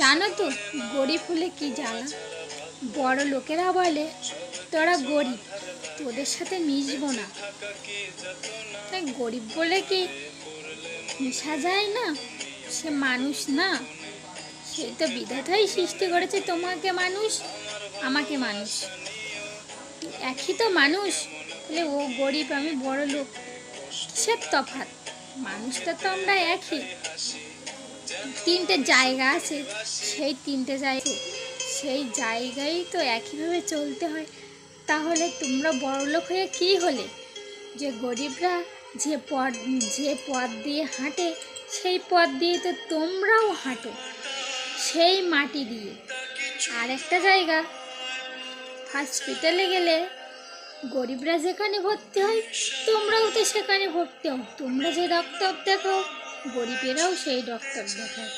জানো তো গরিব হলে কি জ্বালা। বড় লোকেরা বলে তোরা গরিব, তোদের সাথে মিশবো না। তাই গরিব বলে কি মিশা যায় না? সে মানুষ না? সেই তো বিধাতাই সৃষ্টি করেছে তোমাকে মানুষ, আমাকে মানুষ, একই তো মানুষ। তাহলে ও গরিব আমি বড় লোক, কিসের তফাৎ? মানুষটা তো আমরা একই। তিনটে জায়গা আছে, সেই তিনটে জায়গা, সেই জায়গায় তো একইভাবে চলতে হয়। তাহলে তোমরা বড়লোক হয়ে কি হলে যে গরিবরা যে পথ দিয়ে হাঁটে সেই পথ দিয়ে তো তোমরাও হাঁটো, সেই মাটি দিয়ে। আর একটা জায়গা, হসপিটালে গেলে গরিবরা যেখানে ভর্তি হয় তোমরাও তো সেখানে ভর্তি হও। তোমরা যে ডক্টর দেখো গরিবেরাও সেই ডক্টর দেখায়।